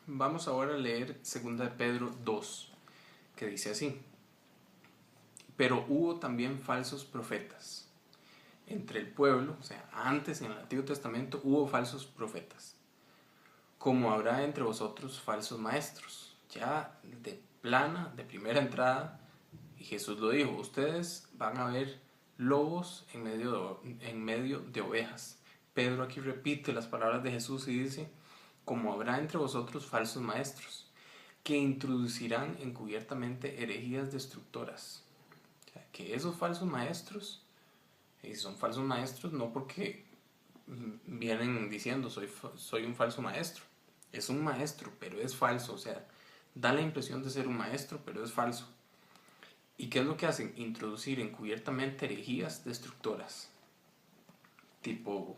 Vamos ahora a leer 2 de Pedro 2, que dice así: pero hubo también falsos profetas entre el pueblo, o sea, antes en el Antiguo Testamento hubo falsos profetas, como habrá entre vosotros falsos maestros. Ya de plana, de primera entrada, y Jesús lo dijo: ustedes van a ver lobos en medio de ovejas. Pedro aquí repite las palabras de Jesús y dice: como habrá entre vosotros falsos maestros, que introducirán encubiertamente herejías destructoras. O sea, que esos falsos maestros, y son falsos maestros no porque vienen diciendo soy un falso maestro, es un maestro, pero es falso, o sea, da la impresión de ser un maestro, pero es falso. ¿Y qué es lo que hacen? Introducir encubiertamente herejías destructoras, tipo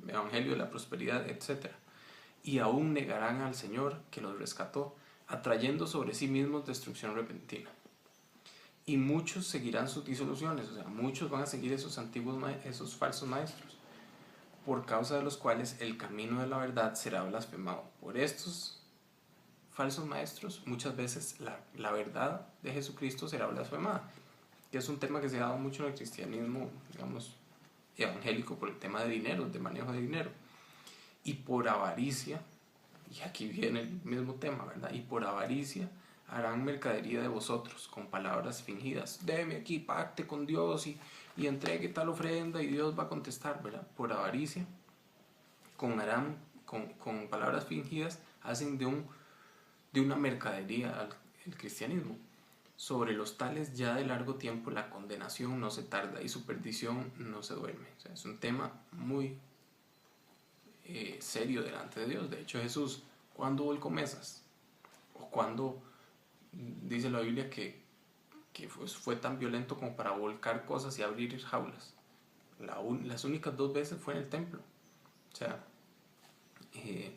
Evangelio de la Prosperidad, etc. Y aún negarán al Señor que los rescató, atrayendo sobre sí mismos destrucción repentina. Y muchos seguirán sus disoluciones, o sea, muchos van a seguir esos falsos maestros, por causa de los cuales el camino de la verdad será blasfemado. Por estos falsos maestros, muchas veces la verdad de Jesucristo será blasfemada, que es un tema que se ha dado mucho en el cristianismo, digamos, evangélico, por el tema de dinero, de manejo de dinero. Y por avaricia, y aquí viene el mismo tema, ¿verdad? Y por avaricia harán mercadería de vosotros con palabras fingidas. Deme aquí, pacte con Dios y entregue tal ofrenda y Dios va a contestar, ¿verdad? Por avaricia, con palabras fingidas, hacen de una mercadería el cristianismo. Sobre los tales ya de largo tiempo la condenación no se tarda y su perdición no se duerme. O sea, es un tema muy serio delante de Dios. De hecho, Jesús, ¿cuándo volcó mesas? ¿O cuándo dice la Biblia que fue tan violento como para volcar cosas y abrir jaulas? Las únicas 2 veces fue en el templo. O sea, eh,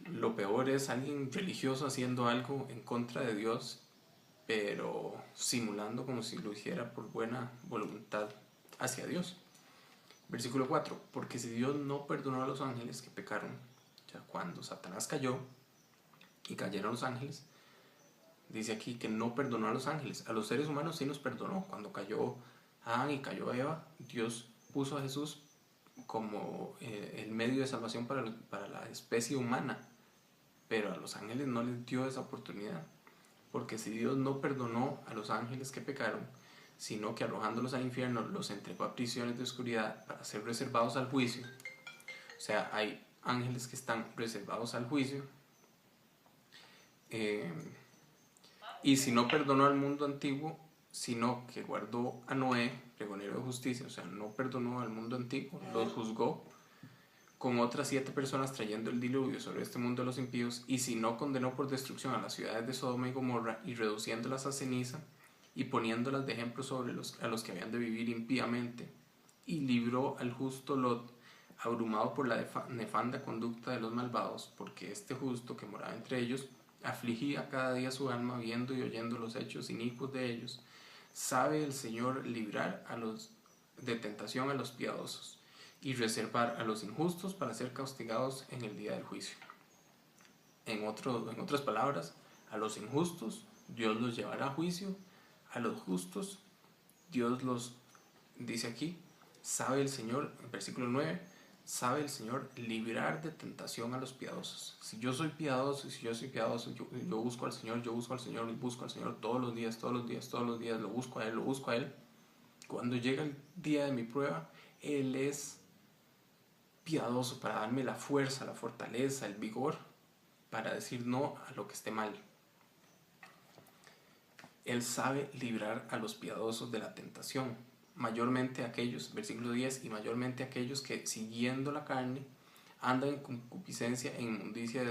lo peor es alguien religioso haciendo algo en contra de Dios, pero simulando como si lo hiciera por buena voluntad hacia Dios. Versículo 4: porque si Dios no perdonó a los ángeles que pecaron, o sea, cuando Satanás cayó y cayeron los ángeles, dice aquí que no perdonó a los ángeles. A los seres humanos sí nos perdonó. Cuando cayó Adán y cayó Eva, Dios puso a Jesús como el medio de salvación para la especie humana, pero a los ángeles no les dio esa oportunidad. Porque si Dios no perdonó a los ángeles que pecaron, sino que arrojándolos al infierno los entregó a prisiones de oscuridad para ser reservados al juicio, o sea, hay ángeles que están reservados al juicio, y si no perdonó al mundo antiguo, sino que guardó a Noé, pregonero de justicia, o sea, no perdonó al mundo antiguo, los juzgó con otras 7 personas trayendo el diluvio sobre este mundo de los impíos, y si no condenó por destrucción a las ciudades de Sodoma y Gomorra y reduciéndolas a ceniza y poniéndolas de ejemplo a los que habían de vivir impíamente, y libró al justo Lot, abrumado por la nefanda conducta de los malvados, porque este justo que moraba entre ellos afligía cada día su alma viendo y oyendo los hechos inicuos de ellos. Sabe el Señor librar de tentación a los piadosos y reservar a los injustos para ser castigados en el día del juicio. En otras palabras, a los injustos Dios los llevará a juicio, a los justos Dios los, dice aquí, sabe el Señor, en versículo 9, sabe el Señor librar de tentación a los piadosos. Si yo soy piadoso, yo busco al Señor, busco al Señor todos los días, lo busco a Él. Cuando llega el día de mi prueba, Él es piadoso para darme la fuerza, la fortaleza, el vigor para decir no a lo que esté mal. Él sabe librar a los piadosos de la tentación, mayormente aquellos, versículo 10, y mayormente aquellos que siguiendo la carne andan en concupiscencia, en inmundicia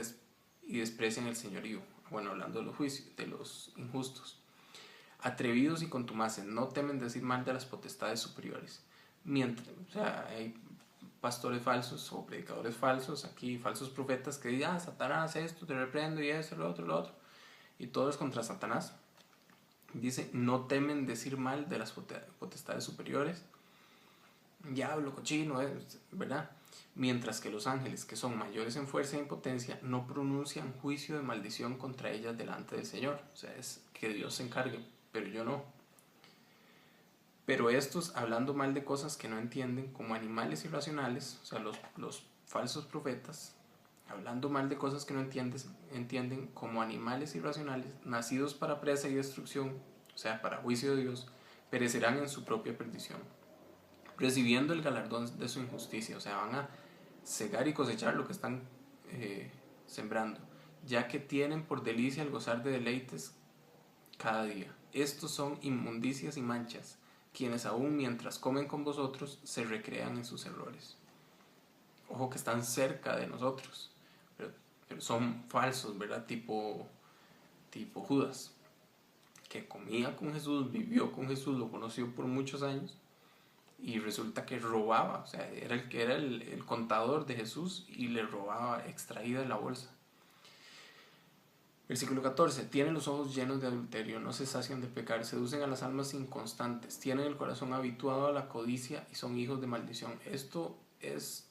y desprecian el señorío. Bueno, hablando de los juicios, de los injustos. Atrevidos y contumaces, no temen decir mal de las potestades superiores. Mientras, o sea, hay pastores falsos o predicadores falsos, aquí falsos profetas que dicen, Satanás, esto, te reprendo, y eso, lo otro, y todo es contra Satanás. Dice, no temen decir mal de las potestades superiores. Diablo, cochino, ¿verdad? mientras que los ángeles, que son mayores en fuerza y en potencia, no pronuncian juicio de maldición contra ellas delante del Señor. O sea, es que Dios se encargue, pero yo no. Pero estos, hablando mal de cosas que no entienden, como animales irracionales, o sea, los falsos profetas, hablando mal de cosas que no entienden como animales irracionales, nacidos para presa y destrucción, o sea, para juicio de Dios, perecerán en su propia perdición, recibiendo el galardón de su injusticia. O sea, van a cegar y cosechar lo que están sembrando, ya que tienen por delicia el gozar de deleites cada día. Estos son inmundicias y manchas, quienes aún mientras comen con vosotros se recrean en sus errores. Ojo que están cerca de nosotros, pero son falsos, ¿verdad? Tipo Judas, que comía con Jesús, vivió con Jesús, lo conoció por muchos años, y resulta que robaba, o sea, era el que era el contador de Jesús y le robaba extraída de la bolsa. Versículo 14. Tienen los ojos llenos de adulterio, no se sacian de pecar, seducen a las almas inconstantes, tienen el corazón habituado a la codicia y son hijos de maldición. Esto es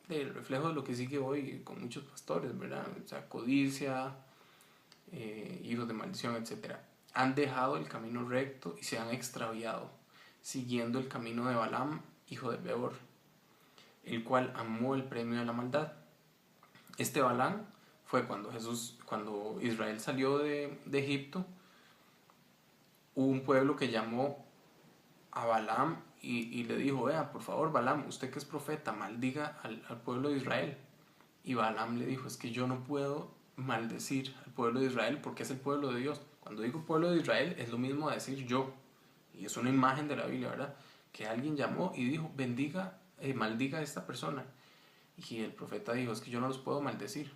el reflejo de lo que sigue hoy con muchos pastores, ¿verdad? O sea, codicia, hijos de maldición, etc. Han dejado el camino recto y se han extraviado, siguiendo el camino de Balaam, hijo de Beor, el cual amó el premio de la maldad. Este Balaam fue cuando Israel salió de Egipto, hubo un pueblo que llamó a Balaam y le dijo, vea, por favor, Balaam, usted que es profeta, maldiga al pueblo de Israel. Y Balaam le dijo, es que yo no puedo maldecir al pueblo de Israel porque es el pueblo de Dios. Cuando digo pueblo de Israel es lo mismo a decir yo, y es una imagen de la Biblia, ¿verdad? Que alguien llamó y dijo, maldiga a esta persona. Y el profeta dijo, es que yo no los puedo maldecir.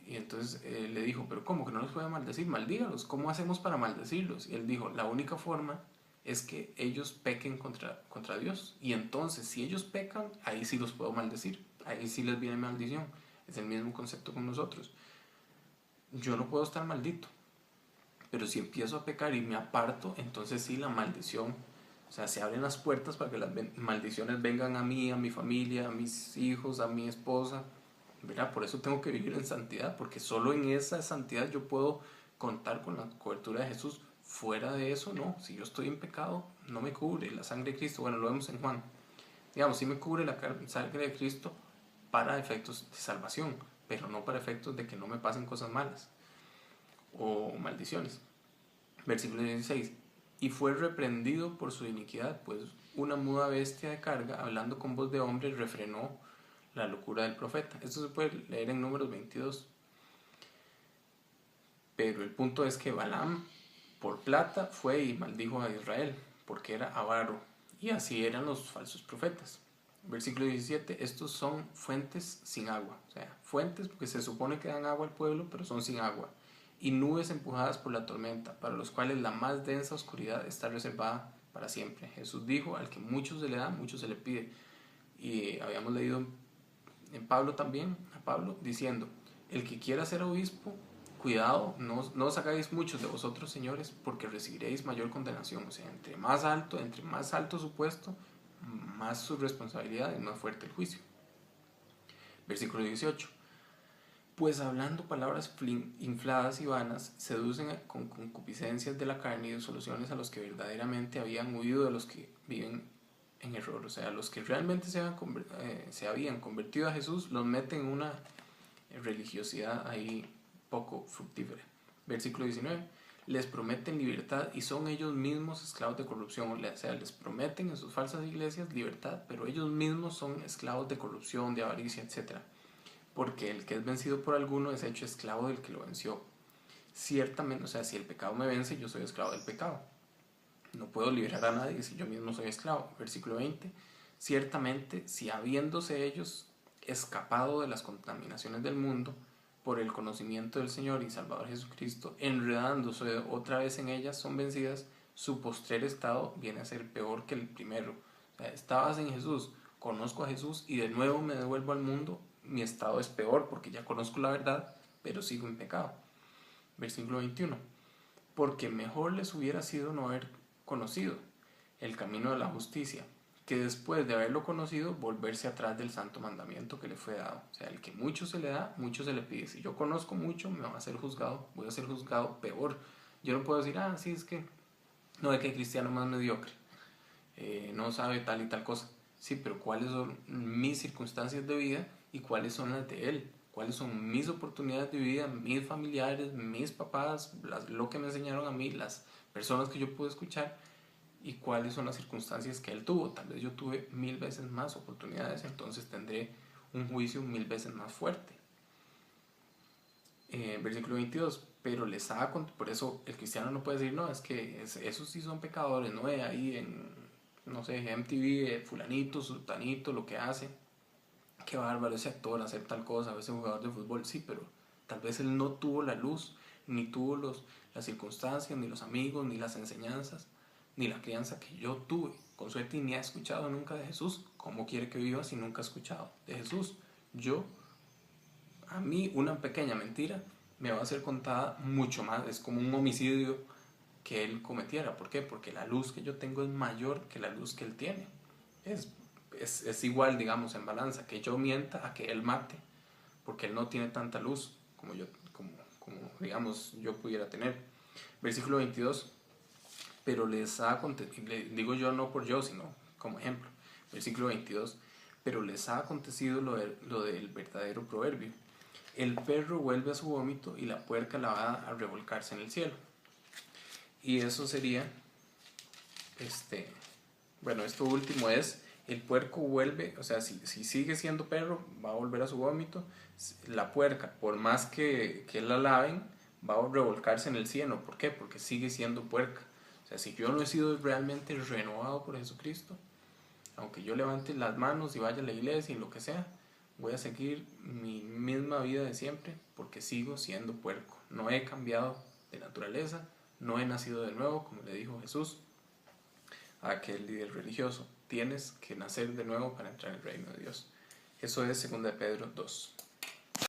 Y entonces le dijo, pero ¿cómo que no los puede maldecir? Maldígalos, ¿cómo hacemos para maldecirlos? Y él dijo, la única forma es que ellos pequen contra Dios. Y entonces, si ellos pecan, ahí sí los puedo maldecir. Ahí sí les viene maldición. Es el mismo concepto con nosotros. Yo no puedo estar maldito. Pero si empiezo a pecar y me aparto, entonces sí la maldición. O sea, se abren las puertas para que las maldiciones vengan a mí, a mi familia, a mis hijos, a mi esposa. ¿Verdad? Por eso tengo que vivir en santidad, porque solo en esa santidad yo puedo contar con la cobertura de Jesús. Fuera de eso, no. Si yo estoy en pecado, no me cubre la sangre de Cristo. Bueno, lo vemos en Juan. Digamos, sí me cubre la sangre de Cristo para efectos de salvación, pero no para efectos de que no me pasen cosas malas o maldiciones. Versículo 16. Y fue reprendido por su iniquidad, pues una muda bestia de carga, hablando con voz de hombre, refrenó la locura del profeta. Esto se puede leer en Números 22. Pero el punto es que Balaam, por plata, fue y maldijo a Israel, porque era avaro. Y así eran los falsos profetas. Versículo 17. Estos son fuentes sin agua. O sea, fuentes porque se supone que dan agua al pueblo, pero son sin agua. Y nubes empujadas por la tormenta, para los cuales la más densa oscuridad está reservada para siempre. Jesús dijo, al que mucho se le da, mucho se le pide. Y habíamos leído en Pablo también, a Pablo, diciendo, el que quiera ser obispo, cuidado, no os hagáis muchos de vosotros, señores, porque recibiréis mayor condenación. O sea, entre más alto su puesto, más su responsabilidad y más fuerte el juicio. Versículo 18. Pues hablando palabras infladas y vanas, seducen con concupiscencias de la carne y de soluciones a los que verdaderamente habían huido de los que viven en error. O sea, los que realmente se habían convertido a Jesús, los meten en una religiosidad ahí poco fructífera. Versículo 19. Les prometen libertad y son ellos mismos esclavos de corrupción. O sea, les prometen en sus falsas iglesias libertad, pero ellos mismos son esclavos de corrupción, de avaricia, etc. Porque el que es vencido por alguno es hecho esclavo del que lo venció. Ciertamente, o sea, si el pecado me vence, yo soy esclavo del pecado. No puedo liberar a nadie si yo mismo soy esclavo. Versículo 20. Ciertamente, si habiéndose ellos escapado de las contaminaciones del mundo, por el conocimiento del Señor y Salvador Jesucristo, enredándose otra vez en ellas, son vencidas, su postrer estado viene a ser peor que el primero. O sea, estabas en Jesús, conozco a Jesús y de nuevo me devuelvo al mundo, mi estado es peor porque ya conozco la verdad, pero sigo en pecado. Versículo 21. Porque mejor les hubiera sido no haber conocido el camino de la justicia, que después de haberlo conocido, volverse atrás del santo mandamiento que le fue dado. O sea, el que mucho se le da, mucho se le pide. Si yo conozco mucho, me va a ser juzgado, voy a ser juzgado peor. Yo no puedo decir, ah, sí, es que no, es que hay cristiano más mediocre, no sabe tal y tal cosa. Sí, pero ¿cuáles son mis circunstancias de vida y cuáles son las de él? ¿Cuáles son mis oportunidades de vida, mis familiares, mis papás, lo que me enseñaron a mí, las personas que yo pude escuchar? ¿Y cuáles son las circunstancias que él tuvo? Tal vez yo tuve 1000 veces más oportunidades, entonces tendré un juicio 1000 veces más fuerte. Versículo 22, pero les ha, por eso el cristiano no puede decir, no, es que esos sí son pecadores, ¿no? Ahí en, no sé, MTV, fulanito, sultanito, lo que hace, qué bárbaro ese actor, hacer tal cosa, ese jugador de fútbol, sí, pero tal vez él no tuvo la luz, ni tuvo las circunstancias, ni los amigos, ni las enseñanzas, ni la crianza que yo tuve. Con suerte ni ha escuchado nunca de Jesús. ¿Cómo quiere que viva si nunca ha escuchado de Jesús? A mí una pequeña mentira me va a ser contada mucho más, es como un homicidio que él cometiera. ¿Por qué? Porque la luz que yo tengo es mayor que la luz que él tiene. Es, es igual, digamos, en balanza, que yo mienta a que él mate, porque él no tiene tanta luz como yo, como digamos, yo pudiera tener. Versículo 22, pero les ha acontecido, digo yo no por yo, sino como ejemplo. Versículo 22, pero les ha acontecido lo del verdadero proverbio. El perro vuelve a su vómito y la puerca la va a revolcarse en el cielo. Y eso sería, bueno, esto último es, el puerco vuelve, o sea, si sigue siendo perro, va a volver a su vómito. La puerca, por más que la laven, va a revolcarse en el cielo. ¿Por qué? Porque sigue siendo puerca. O sea, si yo no he sido realmente renovado por Jesucristo, aunque yo levante las manos y vaya a la iglesia y lo que sea, voy a seguir mi misma vida de siempre porque sigo siendo puerco. No he cambiado de naturaleza, no he nacido de nuevo, como le dijo Jesús a aquel líder religioso. Tienes que nacer de nuevo para entrar en el reino de Dios. Eso es 2 Pedro 2.